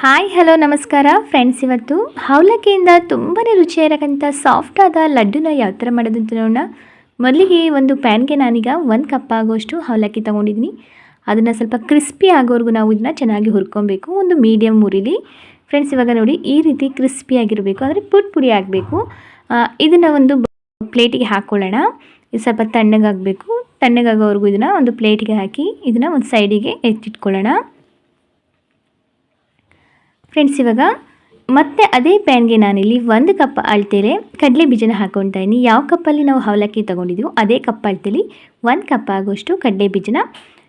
Hi hello ನಮಸ್ಕಾರ friends. ಇವತ್ತು ಅವಲಕ್ಕಿಯಿಂದ ತುಂಬಾ ರುಚಿಯಾಗಿರಕ್ಕಂಥ ಸಾಫ್ಟ್ ಆದ ಲಡ್ಡುನ ಯಾವ ಥರ ಮಾಡೋದು ಅಂತ ನೋಡೋಣ. ಮೊದಲಿಗೆ ಒಂದು ಪ್ಯಾನ್ಗೆ ನಾನೀಗ 1 ಕಪ್ ಆಗೋಷ್ಟು ಅವಲಕ್ಕಿ ತೊಗೊಂಡಿದ್ದೀನಿ. ಅದನ್ನು ಸ್ವಲ್ಪ ಕ್ರಿಸ್ಪಿ ಆಗೋವರೆಗೂ ನಾವು ಇದನ್ನ ಚೆನ್ನಾಗಿ ಹುರ್ಕೊಬೇಕು. ಒಂದು ಮೀಡಿಯಮ್ ಉರಿಲಿ ಫ್ರೆಂಡ್ಸ್. ಇವಾಗ ನೋಡಿ ಈ ರೀತಿ ಕ್ರಿಸ್ಪಿ ಆಗಿರಬೇಕು, ಅಂದರೆ ಪುಡಿ ಆಗಬೇಕು. ಇದನ್ನು ಒಂದು ಪ್ಲೇಟಿಗೆ ಹಾಕ್ಕೊಳ್ಳೋಣ. ಇದು ಸ್ವಲ್ಪ ತಣ್ಣಗಾಗಬೇಕು. ತಣ್ಣಗಾಗೋವರೆಗೂ ಇದನ್ನು ಒಂದು ಪ್ಲೇಟಿಗೆ ಹಾಕಿ ಇದನ್ನು ಒಂದು ಸೈಡಿಗೆ ಎತ್ತಿಟ್ಕೊಳ್ಳೋಣ ಫ್ರೆಂಡ್ಸ್. ಇವಾಗ ಮತ್ತೆ ಅದೇ ಪ್ಯಾನ್ಗೆ ನಾನಿಲ್ಲಿ 1 ಕಪ್ ಅಳತೆಲೆ ಕಡಲೆ ಬೀಜನ ಹಾಕ್ಕೊಳ್ತಾ ಇದ್ದೀನಿ. ಯಾವ ಕಪ್ಪಲ್ಲಿ ನಾವು ಅವಲಕ್ಕಿ ತೊಗೊಂಡಿದ್ದೀವೋ ಅದೇ ಕಪ್ ಅಳತೆಲಿ 1 ಕಪ್ ಆಗೋಷ್ಟು ಕಡಲೆ ಬೀಜನ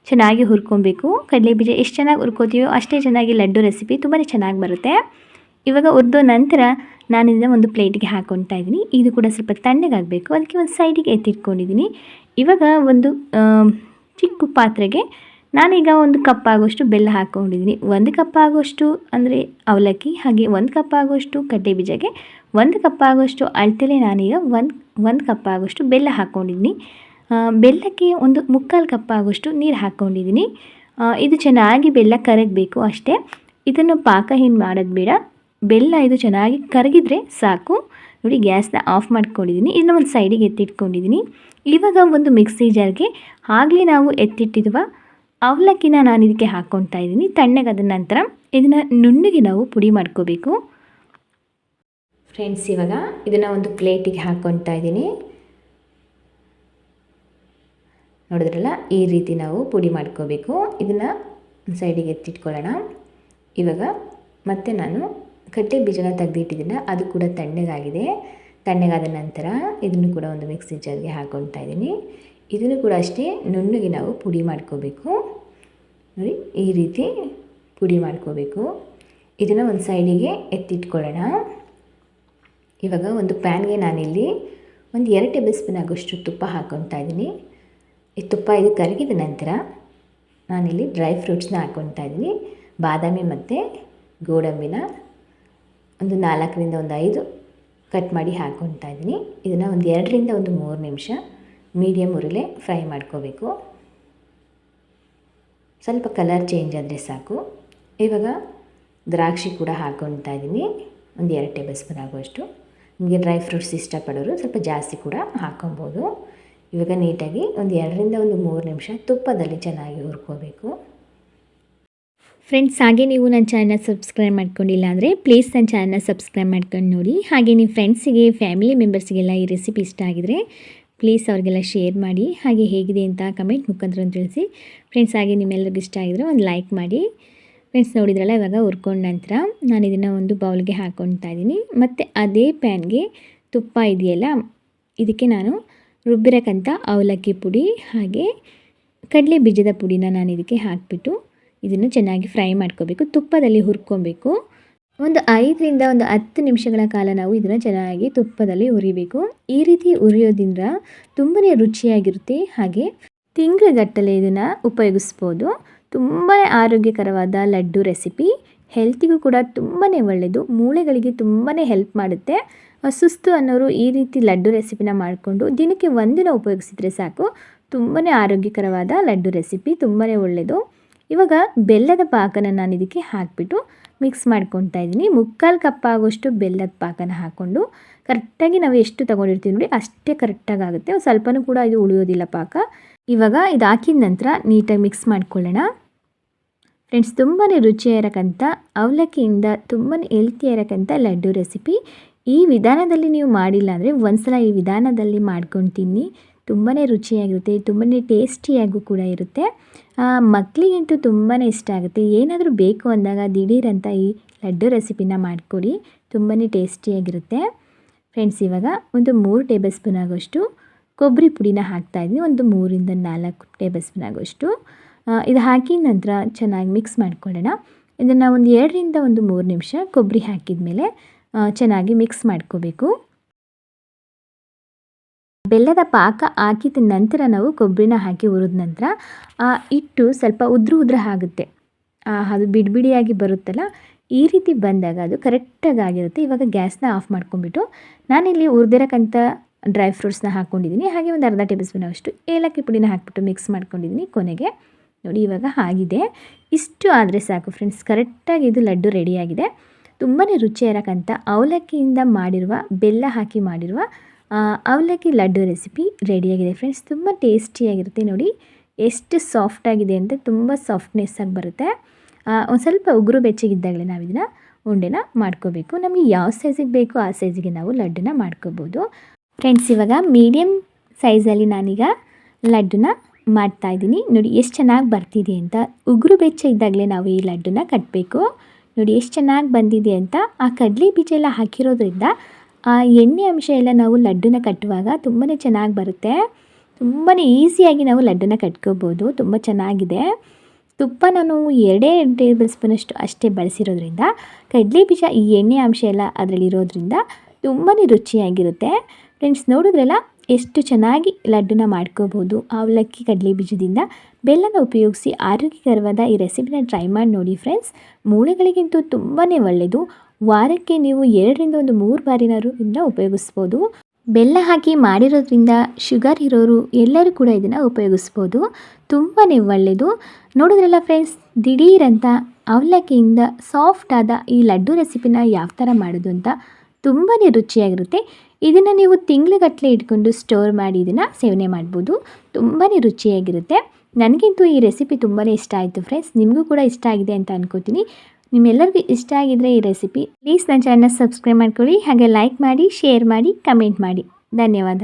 ಚೆನ್ನಾಗಿ ಹುರ್ಕೊಬೇಕು. ಕಡಲೆ ಬೀಜ ಎಷ್ಟು ಚೆನ್ನಾಗಿ ಹುರ್ಕೋತೀವೋ ಅಷ್ಟೇ ಚೆನ್ನಾಗಿ ಲಡ್ಡು ರೆಸಿಪಿ ತುಂಬಾ ಚೆನ್ನಾಗಿ ಬರುತ್ತೆ. ಇವಾಗ ಹುರಿದ ನಂತರ ನಾನು ಇದನ್ನು ಒಂದು ಪ್ಲೇಟಿಗೆ ಹಾಕ್ಕೊಳ್ತಾ ಇದ್ದೀನಿ. ಇದು ಕೂಡ ಸ್ವಲ್ಪ ತಣ್ಣಗಾಗಬೇಕು, ಅದಕ್ಕೆ ಒಂದು ಸೈಡಿಗೆ ಎತ್ತಿಟ್ಕೊಂಡಿದ್ದೀನಿ. ಇವಾಗ ಒಂದು ಚಿಕ್ಕ ಪಾತ್ರೆಗೆ ನಾನೀಗ 1 ಕಪ್ ಆಗೋಷ್ಟು ಬೆಲ್ಲ ಹಾಕ್ಕೊಂಡಿದ್ದೀನಿ. 1 ಕಪ್ ಆಗೋಷ್ಟು ಅಂದರೆ ಅವಲಕ್ಕಿ, ಹಾಗೆ 1 ಕಪ್ ಆಗೋಷ್ಟು ಕಡಲೆ ಬೀಜಕ್ಕೆ 1 ಕಪ್ ಆಗೋಷ್ಟು ಅಳತೆಲೆ ನಾನೀಗ 1 ಕಪ್ ಆಗೋಷ್ಟು ಬೆಲ್ಲ ಹಾಕ್ಕೊಂಡಿದ್ದೀನಿ. ಬೆಲ್ಲಕ್ಕೆ ಒಂದು 3/4 ಕಪ್ ಆಗೋಷ್ಟು ನೀರು ಹಾಕ್ಕೊಂಡಿದ್ದೀನಿ. ಇದು ಚೆನ್ನಾಗಿ ಬೆಲ್ಲ ಕರಗಬೇಕು ಅಷ್ಟೇ. ಇದನ್ನು ಪಾಕ ಏನು ಮಾಡೋದು ಬೇಡ. ಬೆಲ್ಲ ಇದು ಚೆನ್ನಾಗಿ ಕರಗಿದ್ರೆ ಸಾಕು. ನೋಡಿ, ಗ್ಯಾಸ್ನ ಆಫ್ ಮಾಡ್ಕೊಂಡಿದ್ದೀನಿ. ಇದನ್ನು ಒಂದು ಸೈಡಿಗೆ ಎತ್ತಿಟ್ಕೊಂಡಿದ್ದೀನಿ. ಇವಾಗ ಒಂದು ಮಿಕ್ಸಿ ಜಾರ್ಗೆ ಆಗಲೇ ನಾವು ಎತ್ತಿಟ್ಟಿರುವ ಅವಲಕ್ಕಿನ ನಾನು ಇದಕ್ಕೆ ಹಾಕ್ಕೊಳ್ತಾ ಇದ್ದೀನಿ. ತಣ್ಣಗಾದ ನಂತರ ಇದನ್ನು ನುಣ್ಣಗೆ ನಾವು ಪುಡಿ ಮಾಡ್ಕೋಬೇಕು ಫ್ರೆಂಡ್ಸ್. ಇವಾಗ ಇದನ್ನು ಒಂದು ಪ್ಲೇಟಿಗೆ ಹಾಕ್ಕೊಳ್ತಾ ಇದ್ದೀನಿ. ನೋಡಿದ್ರಲ್ಲ, ಈ ರೀತಿ ನಾವು ಪುಡಿ ಮಾಡ್ಕೋಬೇಕು. ಇದನ್ನು ಒಂದು ಸೈಡಿಗೆ ಎತ್ತಿಟ್ಕೊಳ್ಳೋಣ. ಇವಾಗ ಮತ್ತೆ ನಾನು ಕಡಲೆ ಬೀಜನ ತೆಗೆದಿಟ್ಟಿದ್ದೀನಿ, ಅದು ಕೂಡ ತಣ್ಣಗಾಗಿದೆ. ತಣ್ಣಗಾದ ನಂತರ ಇದನ್ನು ಕೂಡ ಒಂದು ಮಿಕ್ಸಿ ಜಾರ್ಗೆ ಹಾಕ್ಕೊಳ್ತಾ ಇದ್ದೀನಿ. ಇದನ್ನು ಕೂಡ ಅಷ್ಟೇ ನುಣ್ಣಗೆ ನಾವು ಪುಡಿ ಮಾಡ್ಕೋಬೇಕು. ನೋಡಿ, ಈ ರೀತಿ ಪುಡಿ ಮಾಡ್ಕೋಬೇಕು. ಇದನ್ನು ಒಂದು ಸೈಡಿಗೆ ಎತ್ತಿಟ್ಕೊಳ್ಳೋಣ. ಇವಾಗ ಒಂದು ಪ್ಯಾನ್ಗೆ ನಾನಿಲ್ಲಿ ಒಂದು 2 ಟೇಬಲ್ ಸ್ಪೂನ್ ಆಗೋಷ್ಟು ತುಪ್ಪ ಹಾಕ್ಕೊಳ್ತಾ ಇದ್ದೀನಿ. ಈ ತುಪ್ಪ ಇದು ಕರಗಿದ ನಂತರ ನಾನಿಲ್ಲಿ ಡ್ರೈ ಫ್ರೂಟ್ಸ್ನ ಹಾಕ್ಕೊಳ್ತಾ ಇದ್ದೀನಿ. ಬಾದಾಮಿ ಮತ್ತು ಗೋಡಂಬಿನ ಒಂದು 4ರಿಂದ ಒಂದು 5 ಕಟ್ ಮಾಡಿ ಹಾಕ್ಕೊಳ್ತಾ ಇದ್ದೀನಿ. ಇದನ್ನು ಒಂದು 2ರಿಂದ ಒಂದು 3 ನಿಮಿಷ ಮೀಡಿಯಮ್ ಉರಿಲೆ ಫ್ರೈ ಮಾಡ್ಕೋಬೇಕು. ಸ್ವಲ್ಪ ಕಲರ್ ಚೇಂಜ್ ಆದರೆ ಸಾಕು. ಇವಾಗ ದ್ರಾಕ್ಷಿ ಕೂಡ ಹಾಕ್ಕೊಳ್ತಾ ಇದ್ದೀನಿ, ಒಂದು 2 ಟೇಬಲ್ ಸ್ಪೂನ್ ಆಗುವಷ್ಟು. ನಿಮಗೆ ಡ್ರೈ ಫ್ರೂಟ್ಸ್ ಇಷ್ಟಪಡೋರು ಸ್ವಲ್ಪ ಜಾಸ್ತಿ ಕೂಡ ಹಾಕ್ಕೊಬೋದು. ಇವಾಗ ನೀಟಾಗಿ ಒಂದು 2ರಿಂದ ಒಂದು 3 ನಿಮಿಷ ತುಪ್ಪದಲ್ಲಿ ಚೆನ್ನಾಗಿ ಹುರ್ಕೋಬೇಕು ಫ್ರೆಂಡ್ಸ್. ಹಾಗೆ ನೀವು ನನ್ನ ಚಾನಲ್ ಸಬ್ಸ್ಕ್ರೈಬ್ ಮಾಡ್ಕೊಂಡಿಲ್ಲ ಅಂದರೆ ಪ್ಲೀಸ್ ನನ್ನ ಚಾನಲ್ ಸಬ್ಸ್ಕ್ರೈಬ್ ಮಾಡ್ಕೊಂಡು ನೋಡಿ. ಹಾಗೆ ನಿಮ್ಮ ಫ್ರೆಂಡ್ಸಿಗೆ, ಫ್ಯಾಮಿಲಿ ಮೆಂಬರ್ಸಿಗೆಲ್ಲ ಈ ರೆಸಿಪಿ ಇಷ್ಟ ಆಗಿದರೆ ಪ್ಲೀಸ್ ಅವ್ರಿಗೆಲ್ಲ ಶೇರ್ ಮಾಡಿ. ಹಾಗೆ ಹೇಗಿದೆ ಅಂತ ಕಮೆಂಟ್ ಮುಖಾಂತರ ತಿಳಿಸಿ ಫ್ರೆಂಡ್ಸ್. ಹಾಗೆ ನಿಮ್ಮೆಲ್ಲರಿಗೂ ಇಷ್ಟ ಆಗಿದ್ರೆ ಒಂದು ಲೈಕ್ ಮಾಡಿ ಫ್ರೆಂಡ್ಸ್. ನೋಡಿದ್ರಲ್ಲ, ಇವಾಗ ಹುರ್ಕೊಂಡ ನಂತರ ನಾನು ಇದನ್ನು ಒಂದು ಬೌಲ್ಗೆ ಹಾಕ್ಕೊಳ್ತಾ ಇದ್ದೀನಿ. ಮತ್ತು ಅದೇ ಪ್ಯಾನ್ಗೆ ತುಪ್ಪ ಇದೆಯಲ್ಲ, ಇದಕ್ಕೆ ನಾನು ರುಬ್ಬಿರಕ್ಕಂಥ ಅವಲಕ್ಕಿ ಪುಡಿ ಹಾಗೆ ಕಡಲೆ ಬೀಜದ ಪುಡಿನ ನಾನು ಇದಕ್ಕೆ ಹಾಕಿಬಿಟ್ಟು ಇದನ್ನು ಚೆನ್ನಾಗಿ ಫ್ರೈ ಮಾಡ್ಕೋಬೇಕು. ತುಪ್ಪದಲ್ಲಿ ಹುರ್ಕೊಬೇಕು. ಒಂದು 5ರಿಂದ ಒಂದು 10 ನಿಮಿಷಗಳ ಕಾಲ ನಾವು ಇದನ್ನು ಚೆನ್ನಾಗಿ ತುಪ್ಪದಲ್ಲಿ ಹುರಿಬೇಕು. ಈ ರೀತಿ ಹುರಿಯೋದ್ರಿಂದ ತುಂಬಾ ರುಚಿಯಾಗಿರುತ್ತೆ. ಹಾಗೆ ತಿಂಗಳುಗಟ್ಟಲೆ ಇದನ್ನು ಉಪಯೋಗಿಸ್ಬೋದು. ತುಂಬಾ ಆರೋಗ್ಯಕರವಾದ ಲಡ್ಡು ರೆಸಿಪಿ. ಹೆಲ್ತಿಗೂ ಕೂಡ ತುಂಬಾ ಒಳ್ಳೆಯದು. ಮೂಳೆಗಳಿಗೆ ತುಂಬಾ ಹೆಲ್ಪ್ ಮಾಡುತ್ತೆ. ಸುಸ್ತು ಅನ್ನೋರು ಈ ರೀತಿ ಲಡ್ಡು ರೆಸಿಪಿನ ಮಾಡಿಕೊಂಡು ದಿನಕ್ಕೆ 1 ದಿನ ಉಪಯೋಗಿಸಿದರೆ ಸಾಕು. ತುಂಬಾ ಆರೋಗ್ಯಕರವಾದ ಲಡ್ಡು ರೆಸಿಪಿ, ತುಂಬಾ ಒಳ್ಳೆಯದು. ಇವಾಗ ಬೆಲ್ಲದ ಪಾಕನ ನಾನು ಇದಕ್ಕೆ ಹಾಕಿಬಿಟ್ಟು ಮಿಕ್ಸ್ ಮಾಡ್ಕೊತಾ ಇದ್ದೀನಿ. 3/4 ಕಪ್ ಆಗೋಷ್ಟು ಬೆಲ್ಲದ ಪಾಕನ ಹಾಕ್ಕೊಂಡು ಕರೆಕ್ಟಾಗಿ ನಾವು ಎಷ್ಟು ತೊಗೊಂಡಿರ್ತೀವಿ ನೋಡಿ ಅಷ್ಟೇ ಕರೆಕ್ಟಾಗಿ ಆಗುತ್ತೆ. ಸ್ವಲ್ಪನೂ ಕೂಡ ಇದು ಉಳಿಯೋದಿಲ್ಲ ಪಾಕ. ಇವಾಗ ಇದು ಹಾಕಿದ ನಂತರ ನೀಟಾಗಿ ಮಿಕ್ಸ್ ಮಾಡ್ಕೊಳ್ಳೋಣ ಫ್ರೆಂಡ್ಸ್. ತುಂಬಾ ರುಚಿಯಾಗಿರಕ್ಕಂಥ ಅವಲಕ್ಕಿಯಿಂದ ತುಂಬಾ ಹೆಲ್ತಿಯಾಗಿರಕ್ಕಂಥ ಲಡ್ಡು ರೆಸಿಪಿ. ಈ ವಿಧಾನದಲ್ಲಿ ನೀವು ಮಾಡಿಲ್ಲ ಅಂದರೆ ಒಂದ್ಸಲ ಈ ವಿಧಾನದಲ್ಲಿ ಮಾಡ್ಕೊಂಡು ತಿನ್ನಿ. ತುಂಬಾ ರುಚಿಯಾಗಿರುತ್ತೆ, ತುಂಬಾ ಟೇಸ್ಟಿಯಾಗೂ ಕೂಡ ಇರುತ್ತೆ. ಮಕ್ಕಳಿಗಂತೂ ತುಂಬಾ ಇಷ್ಟ ಆಗುತ್ತೆ. ಏನಾದರೂ ಬೇಕು ಅಂದಾಗ ದಿಢೀರಂತ ಈ ಲಡ್ಡು ರೆಸಿಪಿನ ಮಾಡಿಕೊಡಿ, ತುಂಬಾ ಟೇಸ್ಟಿಯಾಗಿರುತ್ತೆ ಫ್ರೆಂಡ್ಸ್. ಇವಾಗ ಒಂದು 3 ಟೇಬಲ್ ಸ್ಪೂನ್ ಆಗೋಷ್ಟು ಕೊಬ್ಬರಿ ಪುಡಿನ ಹಾಕ್ತಾಯಿದ್ದೀನಿ. ಒಂದು 3ರಿಂದ 4 ಟೇಬಲ್ ಸ್ಪೂನ್ ಆಗೋಷ್ಟು. ಇದು ಹಾಕಿದ ನಂತರ ಚೆನ್ನಾಗಿ ಮಿಕ್ಸ್ ಮಾಡ್ಕೊಳ್ಳೋಣ. ಇದನ್ನು ಒಂದು 2ರಿಂದ ಒಂದು 3 ನಿಮಿಷ ಕೊಬ್ಬರಿ ಹಾಕಿದ ಮೇಲೆ ಚೆನ್ನಾಗಿ ಮಿಕ್ಸ್ ಮಾಡ್ಕೋಬೇಕು. ಬೆಲ್ಲದ ಪಾಕ ಹಾಕಿದ ನಂತರ ನಾವು ಕೊಬ್ಬರಿನ ಹಾಕಿ ಹುರಿದ ನಂತರ ಹಿಟ್ಟು ಸ್ವಲ್ಪ ಉದ್ರ ಆಗುತ್ತೆ. ಅದು ಬಿಡಿಯಾಗಿ ಬರುತ್ತಲ್ಲ, ಈ ರೀತಿ ಬಂದಾಗ ಅದು ಕರೆಕ್ಟಾಗಿ ಆಗಿರುತ್ತೆ. ಇವಾಗ ಗ್ಯಾಸ್ನ ಆಫ್ ಮಾಡ್ಕೊಂಡ್ಬಿಟ್ಟು ನಾನಿಲ್ಲಿ ಹುರಿದಿರೋಕ್ಕಂಥ ಡ್ರೈ ಫ್ರೂಟ್ಸ್ನ ಹಾಕ್ಕೊಂಡಿದ್ದೀನಿ. ಹಾಗೆ ಒಂದು 1/2 ಟೇಬಲ್ ಸ್ಪೂನ್ ಅಷ್ಟು ಏಲಕ್ಕಿ ಪುಡಿನ ಹಾಕ್ಬಿಟ್ಟು ಮಿಕ್ಸ್ ಮಾಡ್ಕೊಂಡಿದ್ದೀನಿ ಕೊನೆಗೆ. ನೋಡಿ, ಇವಾಗ ಆಗಿದೆ. ಇಷ್ಟು ಆದರೆ ಸಾಕು ಫ್ರೆಂಡ್ಸ್, ಕರೆಕ್ಟಾಗಿ ಇದು ಲಡ್ಡು ರೆಡಿಯಾಗಿದೆ. ತುಂಬಾ ರುಚಿಯಾಗಿರಕ್ಕಂಥ ಅವಲಕ್ಕಿಯಿಂದ ಮಾಡಿರುವ, ಬೆಲ್ಲ ಹಾಕಿ ಮಾಡಿರುವ ಅವಲಕ್ಕಿ ಲಡ್ಡು ರೆಸಿಪಿ ರೆಡಿಯಾಗಿದೆ ಫ್ರೆಂಡ್ಸ್. ತುಂಬ ಟೇಸ್ಟಿಯಾಗಿರುತ್ತೆ. ನೋಡಿ ಎಷ್ಟು ಸಾಫ್ಟಾಗಿದೆ ಅಂತ, ತುಂಬ ಸಾಫ್ಟ್ನೆಸ್ ಆಗಿ ಬರುತ್ತೆ. ಒಂದು ಸ್ವಲ್ಪ ಉಗುರು ಬೆಚ್ಚಗಿದ್ದಾಗಲೇ ನಾವು ಇದನ್ನು ಉಂಡೆನ ಮಾಡ್ಕೋಬೇಕು. ನಮಗೆ ಯಾವ ಸೈಜಿಗೆ ಬೇಕೋ ಆ ಸೈಜಿಗೆ ನಾವು ಲಡ್ಡನ್ನ ಮಾಡ್ಕೋಬೋದು ಫ್ರೆಂಡ್ಸ್. ಇವಾಗ ಮೀಡಿಯಮ್ ಸೈಜಲ್ಲಿ ನಾನೀಗ ಲಡ್ಡನ್ನ ಮಾಡ್ತಾಯಿದ್ದೀನಿ. ನೋಡಿ ಎಷ್ಟು ಚೆನ್ನಾಗಿ ಬರ್ತಿದೆ ಅಂತ. ಉಗುರು ಬೆಚ್ಚ ಇದ್ದಾಗಲೇ ನಾವು ಈ ಲಡ್ಡನ್ನ ಕಟ್ಟಬೇಕು. ನೋಡಿ ಎಷ್ಟು ಚೆನ್ನಾಗಿ ಬಂದಿದೆ ಅಂತ. ಆ ಕಡಲೆ ಬೀಜ ಎಲ್ಲ ಹಾಕಿರೋದ್ರಿಂದ ಆ ಎಣ್ಣೆ ಅಂಶ ಎಲ್ಲ ನಾವು ಲಡ್ಡನ್ನ ಕಟ್ಟುವಾಗ ತುಂಬಾ ಚೆನ್ನಾಗಿ ಬರುತ್ತೆ. ತುಂಬಾ ಈಸಿಯಾಗಿ ನಾವು ಲಡ್ಡನ್ನ ಕಟ್ಕೋಬೋದು. ತುಂಬ ಚೆನ್ನಾಗಿದೆ. ತುಪ್ಪ ನಾನು 2 ಟೇಬಲ್ ಸ್ಪೂನಷ್ಟು ಅಷ್ಟೇ ಬಳಸಿರೋದ್ರಿಂದ, ಕಡಲೆ ಬೀಜ ಈ ಎಣ್ಣೆ ಅಂಶ ಎಲ್ಲ ಅದರಲ್ಲಿರೋದ್ರಿಂದ ತುಂಬಾ ರುಚಿಯಾಗಿರುತ್ತೆ ಫ್ರೆಂಡ್ಸ್. ನೋಡಿದ್ರಲ್ಲ ಎಷ್ಟು ಚೆನ್ನಾಗಿ ಲಡ್ಡುನ ಮಾಡ್ಕೋಬೋದು. ಅವಲಕ್ಕಿ ಕಡಲೆ ಬೀಜದಿಂದ ಬೆಲ್ಲನ ಉಪಯೋಗಿಸಿ ಆರೋಗ್ಯಕರವಾದ ಈ ರೆಸಿಪಿನ ಟ್ರೈ ಮಾಡಿ ನೋಡಿ ಫ್ರೆಂಡ್ಸ್. ಮೂಳೆಗಳಿಗಂತೂ ತುಂಬಾ ಒಳ್ಳೆಯದು. ವಾರಕ್ಕೆ ನೀವು 2ರಿಂದ 3 ಬಾರಿನಾರು ಇದನ್ನ ಉಪಯೋಗಿಸ್ಬೋದು. ಬೆಲ್ಲ ಹಾಕಿ ಮಾಡಿರೋದ್ರಿಂದ ಶುಗರ್ ಇರೋರು ಎಲ್ಲರೂ ಕೂಡ ಇದನ್ನು ಉಪಯೋಗಿಸ್ಬೋದು. ತುಂಬಾ ಒಳ್ಳೆಯದು. ನೋಡಿದ್ರಲ್ಲ ಫ್ರೆಂಡ್ಸ್, ದಿಢೀರಂತ ಅವಲಕ್ಕಿಯಿಂದ ಸಾಫ್ಟ್ ಆದ ಈ ಲಡ್ಡು ರೆಸಿಪಿನ ಯಾವ ಥರ ಮಾಡೋದು ಅಂತ. ತುಂಬಾ ರುಚಿಯಾಗಿರುತ್ತೆ. ಇದನ್ನು ನೀವು ತಿಂಗಳುಗಟ್ಟಲೆ ಇಟ್ಕೊಂಡು ಸ್ಟೋರ್ ಮಾಡಿ ಇದನ್ನು ಸೇವನೆ ಮಾಡ್ಬೋದು. ತುಂಬಾ ರುಚಿಯಾಗಿರುತ್ತೆ. ನನಗಂತೂ ಈ ರೆಸಿಪಿ ತುಂಬಾ ಇಷ್ಟ ಆಯಿತು ಫ್ರೆಂಡ್ಸ್. ನಿಮಗೂ ಕೂಡ ಇಷ್ಟ ಆಗಿದೆ ಅಂತ ಅನ್ಕೋತೀನಿ. ನಿಮ್ಮೆಲ್ಲರಿಗೂ ಇಷ್ಟ ಆಗಿದ್ರೆ ಈ ರೆಸಿಪಿ ಪ್ಲೀಸ್ ನನ್ನ ಚಾನಲ್ ಸಬ್ಸ್ಕ್ರೈಬ್ ಮಾಡ್ಕೊಳ್ಳಿ. ಹಾಗೆ ಲೈಕ್ ಮಾಡಿ, ಶೇರ್ ಮಾಡಿ, ಕಮೆಂಟ್ ಮಾಡಿ. ಧನ್ಯವಾದ.